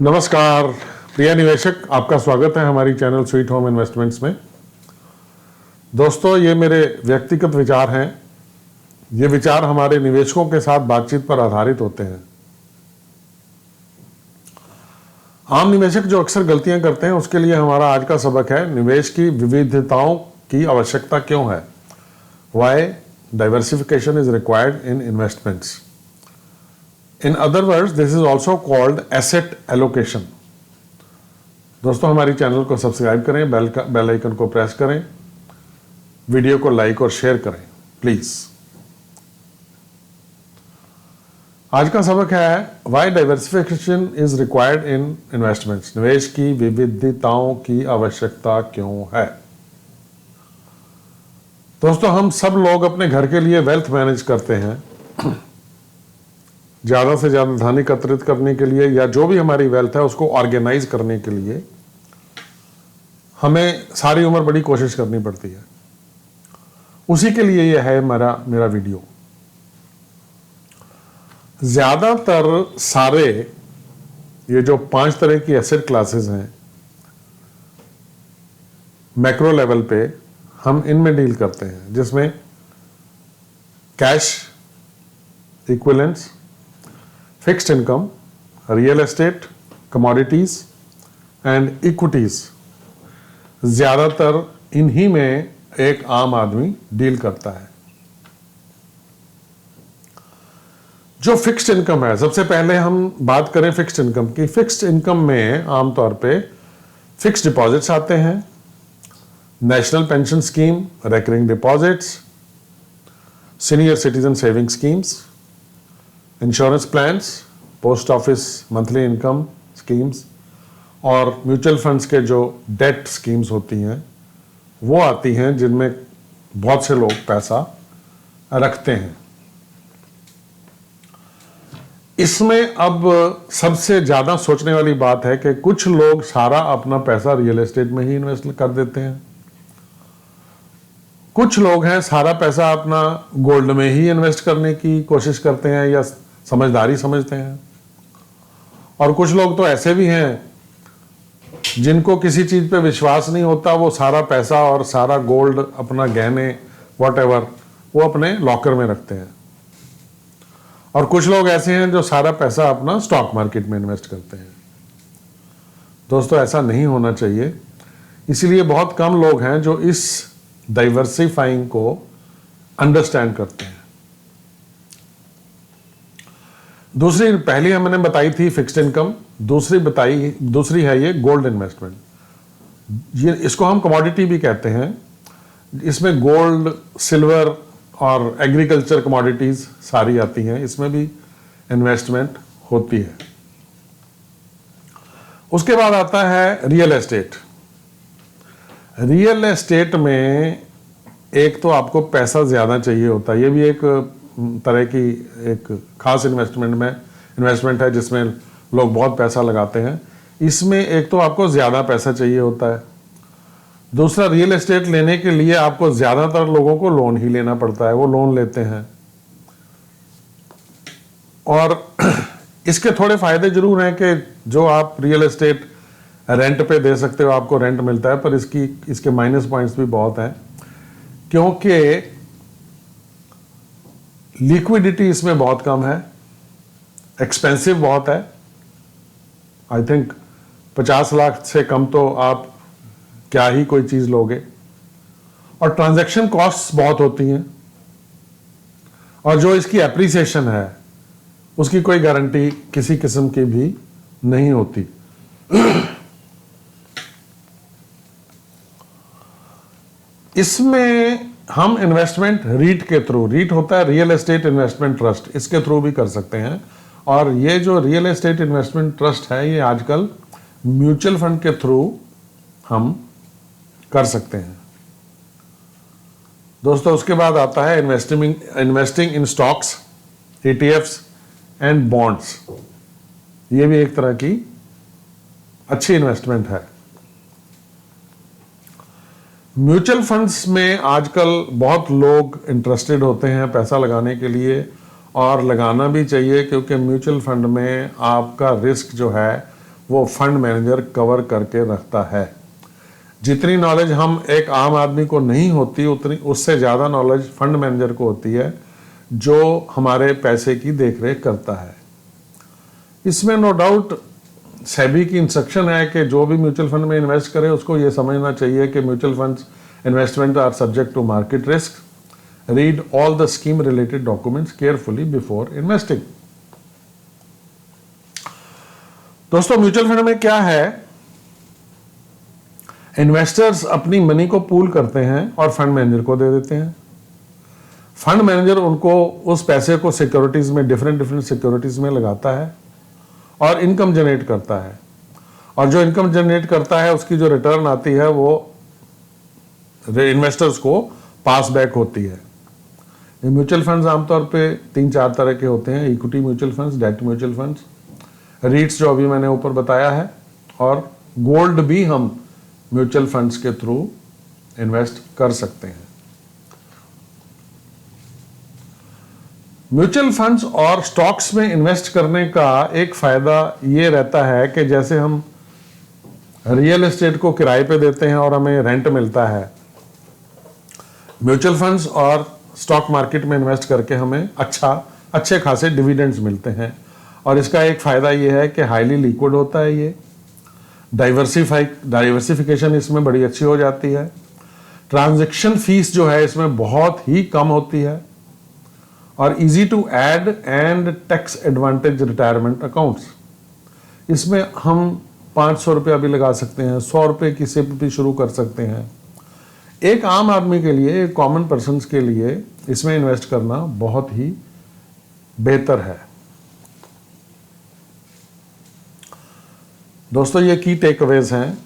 नमस्कार प्रिय निवेशक, आपका स्वागत है हमारी चैनल स्वीट होम इन्वेस्टमेंट्स में। दोस्तों, ये मेरे व्यक्तिगत विचार हैं। ये विचार हमारे निवेशकों के साथ बातचीत पर आधारित होते हैं। आम निवेशक जो अक्सर गलतियां करते हैं, उसके लिए हमारा आज का सबक है निवेश की विविधताओं की आवश्यकता क्यों है। Why diversification is required in investments. In other words, this is also called asset allocation. दोस्तों, हमारी चैनल को सब्सक्राइब करें, बेल आइकन को प्रेस करें, वीडियो को लाइक और शेयर करें प्लीज। आज का सबक है Why diversification is required in investments. निवेश की विविधताओं की आवश्यकता क्यों है। दोस्तों, हम सब लोग अपने घर के लिए वेल्थ मैनेज करते हैं, ज़्यादा से ज़्यादा धन एकत्रित करने के लिए या जो भी हमारी वेल्थ है उसको ऑर्गेनाइज करने के लिए हमें सारी उम्र बड़ी कोशिश करनी पड़ती है। उसी के लिए यह है मेरा वीडियो। ज़्यादातर सारे ये जो 5 तरह की एसेट क्लासेस हैं मैक्रो लेवल पे, हम इनमें डील करते हैं, जिसमें cash equivalents, fixed income, real estate, commodities and equities, ज्यादातर इन्हीं में एक आम आदमी डील करता है। जो फिक्स्ड इनकम है, सबसे पहले हम बात करें फिक्स्ड इनकम की। फिक्स्ड इनकम में आमतौर पे फिक्स्ड डिपॉजिट्स आते हैं, national pension scheme, recurring deposits, senior citizen saving schemes, insurance plans, post office monthly income schemes और म्यूचुअल फंड्स के जो डेट स्कीम्स होती हैं वो आती हैं, जिनमें बहुत से लोग पैसा रखते हैं। इसमें अब सबसे ज़्यादा सोचने वाली बात है कि कुछ लोग सारा अपना पैसा रियल एस्टेट में ही इन्वेस्ट कर देते हैं, कुछ लोग हैं सारा पैसा अपना गोल्ड में ही इन्वेस्ट करने की कोशिश करते हैं या समझदारी समझते हैं, और कुछ लोग तो ऐसे भी हैं जिनको किसी चीज पे विश्वास नहीं होता, वो सारा पैसा और सारा गोल्ड, अपना गहने व्हाटएवर, वो अपने लॉकर में रखते हैं। और कुछ लोग ऐसे हैं जो सारा पैसा अपना स्टॉक मार्केट में इन्वेस्ट करते हैं। दोस्तों, ऐसा नहीं होना चाहिए। इसीलिए बहुत कम लोग हैं जो इस डाइवर्सिफाइंग को अंडरस्टैंड करते हैं। पहली मैंने बताई थी फिक्स्ड इनकम, दूसरी है ये गोल्ड इन्वेस्टमेंट। ये इसको हम कमोडिटी भी कहते हैं। इसमें गोल्ड, सिल्वर और एग्रीकल्चर कमोडिटीज सारी आती हैं, इसमें भी इन्वेस्टमेंट होती है। उसके बाद आता है रियल एस्टेट। रियल एस्टेट में एक तो आपको पैसा ज्यादा चाहिए होता है, ये भी एक तरह की एक खास इन्वेस्टमेंट है जिसमें लोग बहुत पैसा लगाते हैं। इसमें एक तो आपको ज़्यादा पैसा चाहिए होता है, दूसरा रियल एस्टेट लेने के लिए आपको ज़्यादातर लोगों को लोन ही लेना पड़ता है, वो लोन लेते हैं। और इसके थोड़े फायदे जरूर हैं कि जो आप रियल एस्टेट रेंट पे दे सकते हो, आपको रेंट मिलता है, पर इसके माइनस पॉइंट्स भी बहुत हैं, क्योंकि लिक्विडिटी इसमें बहुत कम है, एक्सपेंसिव बहुत है। आई थिंक 50 लाख से कम तो आप क्या ही कोई चीज लोगे, और ट्रांजैक्शन कॉस्ट्स बहुत होती हैं, और जो इसकी एप्रिसिएशन है उसकी कोई गारंटी किसी किस्म की भी नहीं होती। इसमें हम इन्वेस्टमेंट रीट के थ्रू, रीट होता है रियल एस्टेट इन्वेस्टमेंट ट्रस्ट, इसके थ्रू भी कर सकते हैं। और ये जो रियल एस्टेट इन्वेस्टमेंट ट्रस्ट है, ये आजकल म्यूचुअल फंड के थ्रू हम कर सकते हैं। दोस्तों, उसके बाद आता है investing in stocks, ETFs and bonds. ये भी एक तरह की अच्छी इन्वेस्टमेंट है। म्यूचुअल फंड्स में आजकल बहुत लोग इंटरेस्टेड होते हैं पैसा लगाने के लिए, और लगाना भी चाहिए, क्योंकि म्यूचुअल फंड में आपका रिस्क जो है वो फंड मैनेजर कवर करके रखता है। जितनी नॉलेज हम एक आम आदमी को नहीं होती उतनी उससे ज़्यादा नॉलेज फंड मैनेजर को होती है, जो हमारे पैसे की देखरेख करता है। इसमें नो डाउट सेबी की इंस्ट्रक्शन है कि जो भी म्यूचुअल फंड में इन्वेस्ट करे उसको ये समझना चाहिए कि mutual funds investment are subject to market risk. Read all the scheme related documents carefully before investing. दोस्तों, म्यूचुअल फंड में क्या है, इन्वेस्टर्स अपनी मनी को पूल करते हैं और फंड मैनेजर को दे देते हैं। फंड मैनेजर उनको उस पैसे को सिक्योरिटीज में डिफरेंट सिक्योरिटीज में लगाता है और इनकम जनरेट करता है, और जो इनकम जनरेट करता है उसकी जो रिटर्न आती है वो इन्वेस्टर्स को पास बैक होती है। ये म्यूचुअल फंड्स आमतौर पे 3-4 तरह के होते हैं, equity mutual funds, debt mutual funds, रीट्स जो अभी मैंने ऊपर बताया है, और गोल्ड भी हम म्यूचुअल फंड्स के थ्रू इन्वेस्ट कर सकते हैं। म्यूचुअल फंड्स और स्टॉक्स में इन्वेस्ट करने का एक फायदा ये रहता है कि जैसे हम रियल एस्टेट को किराए पे देते हैं और हमें रेंट मिलता है, म्यूचुअल फंड्स और स्टॉक मार्केट में इन्वेस्ट करके हमें अच्छे खासे डिविडेंड्स मिलते हैं। और इसका एक फायदा ये है कि हाईली लिक्विड होता है, ये डाइवर्सिफिकेशन इसमें बड़ी अच्छी हो जाती है। ट्रांजैक्शन फीस जो है इसमें बहुत ही कम होती है, और easy to add and tax advantage retirement accounts. इसमें हम 500 रुपया भी लगा सकते हैं, 100 रुपये की सिप भी शुरू कर सकते हैं। एक आम आदमी के लिए, एक कॉमन पर्सन के लिए इसमें इन्वेस्ट करना बहुत ही बेहतर है। दोस्तों, ये की टेकअवेज हैं।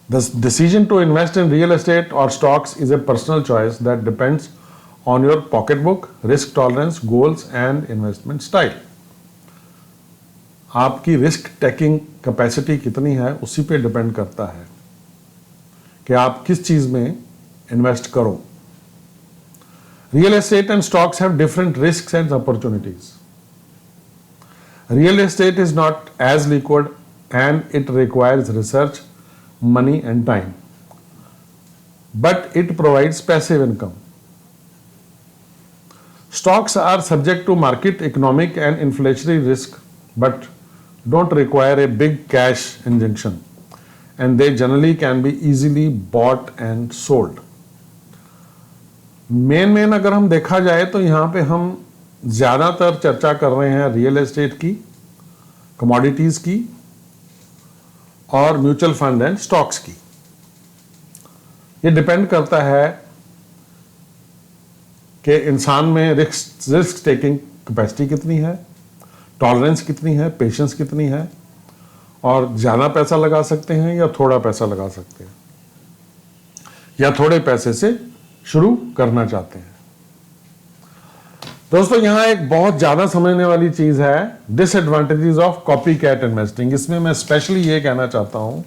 The decision to invest in real estate और stocks is a personal choice that depends on your pocketbook, risk tolerance, goals and investment style। आपकी रिस्क टेकिंग कैपेसिटी कितनी है उसी पे डिपेंड करता है कि आप किस चीज में इन्वेस्ट करो। Real estate and stocks have different risks and opportunities. Real estate is not as liquid and it requires research, money and time, but it provides passive income. Stocks are subject to market, economic and inflationary risk, but don't require a big cash injection, and they generally can be easily bought and sold। Main अगर हम देखा जाए तो यहाँ पे हम ज़्यादातर चर्चा कर रहे हैं रियल एस्टेट की, कमोडिटीज़ की और म्यूचुअल फंड एंड स्टॉक्स की। ये डिपेंड करता है कि इंसान में रिस्क टेकिंग कैपेसिटी कितनी है, टॉलरेंस कितनी है, पेशेंस कितनी है, और ज़्यादा पैसा लगा सकते हैं या थोड़ा पैसा लगा सकते हैं, या थोड़े पैसे से शुरू करना चाहते हैं। दोस्तों, यहाँ एक बहुत ज़्यादा समझने वाली चीज़ है, disadvantages of copycat investing. इसमें मैं स्पेशली ये कहना चाहता हूँ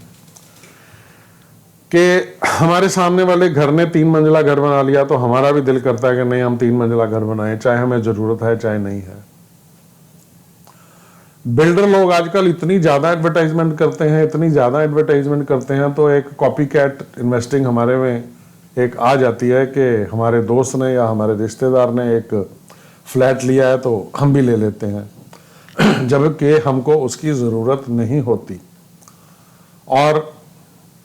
कि हमारे सामने वाले घर ने 3 मंजिला घर बना लिया तो हमारा भी दिल करता है कि नहीं, हम 3 मंजिला घर बनाएं, चाहे हमें जरूरत है चाहे नहीं है। बिल्डर लोग आजकल इतनी ज्यादा एडवर्टाइजमेंट करते हैं तो एक कॉपी कैट इन्वेस्टिंग हमारे में एक आ जाती है कि हमारे दोस्त ने या हमारे रिश्तेदार ने एक फ्लैट लिया है तो हम भी ले लेते हैं जबकि हमको उसकी ज़रूरत नहीं होती। और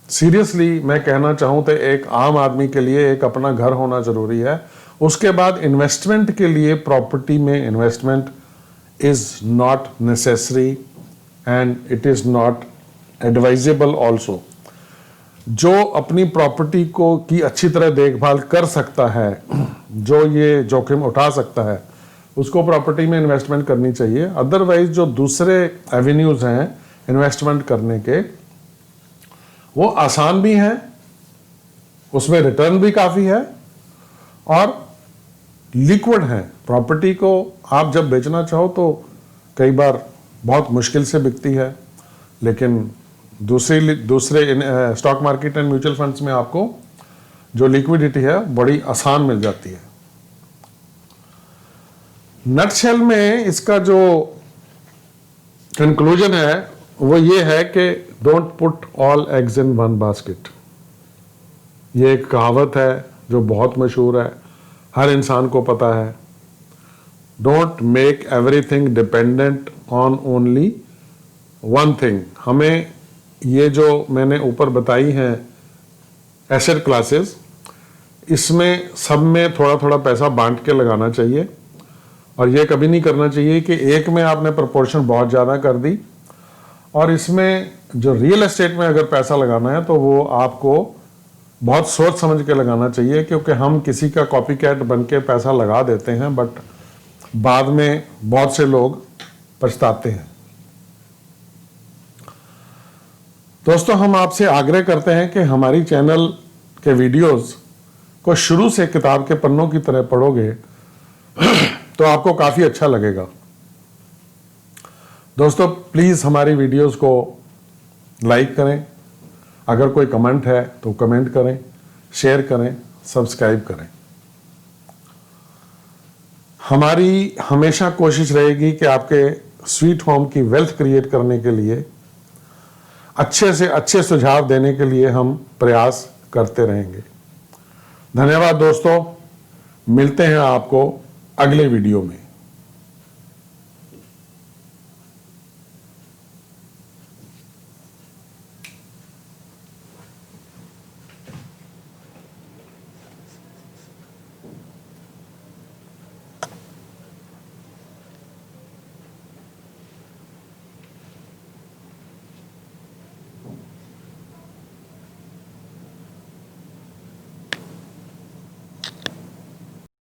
सीरियसली मैं कहना चाहूँ तो एक आम आदमी के लिए एक अपना घर होना ज़रूरी है। उसके बाद इन्वेस्टमेंट के लिए प्रॉपर्टी में investment is not necessary and it is not advisable also. जो अपनी प्रॉपर्टी को की अच्छी तरह देखभाल कर सकता है, जो ये जोखिम उठा सकता है, उसको प्रॉपर्टी में इन्वेस्टमेंट करनी चाहिए। अदरवाइज जो दूसरे एवेन्यूज़ हैं इन्वेस्टमेंट करने के, वो आसान भी हैं, उसमें रिटर्न भी काफ़ी है और लिक्विड हैं। प्रॉपर्टी को आप जब बेचना चाहो तो कई बार बहुत मुश्किल से बिकती है, लेकिन दूसरे stock market and mutual funds में आपको जो लिक्विडिटी है बड़ी आसान मिल जाती है। नटशेल में इसका जो कंक्लूजन है वो ये है कि don't put all eggs in one basket. ये एक कहावत है जो बहुत मशहूर है, हर इंसान को पता है। Don't make everything dependent on only one thing. हमें ये जो मैंने ऊपर बताई हैं एसेट क्लासेस, इसमें सब में थोड़ा थोड़ा पैसा बांट के लगाना चाहिए, और ये कभी नहीं करना चाहिए कि एक में आपने प्रोपोर्शन बहुत ज़्यादा कर दी। और इसमें जो रियल एस्टेट में अगर पैसा लगाना है तो वो आपको बहुत सोच समझ के लगाना चाहिए, क्योंकि हम किसी का कॉपी कैट बन के पैसा लगा देते हैं, बट बाद में बहुत से लोग पछताते हैं। दोस्तों, हम आपसे आग्रह करते हैं कि हमारी चैनल के वीडियोस को शुरू से किताब के पन्नों की तरह पढ़ोगे तो आपको काफ़ी अच्छा लगेगा। दोस्तों, प्लीज़ हमारी वीडियोस को लाइक करें, अगर कोई कमेंट है तो कमेंट करें, शेयर करें, सब्सक्राइब करें। हमारी हमेशा कोशिश रहेगी कि आपके स्वीट होम की वेल्थ क्रिएट करने के लिए अच्छे से अच्छे सुझाव देने के लिए हम प्रयास करते रहेंगे। धन्यवाद दोस्तों, मिलते हैं आपको अगले वीडियो में।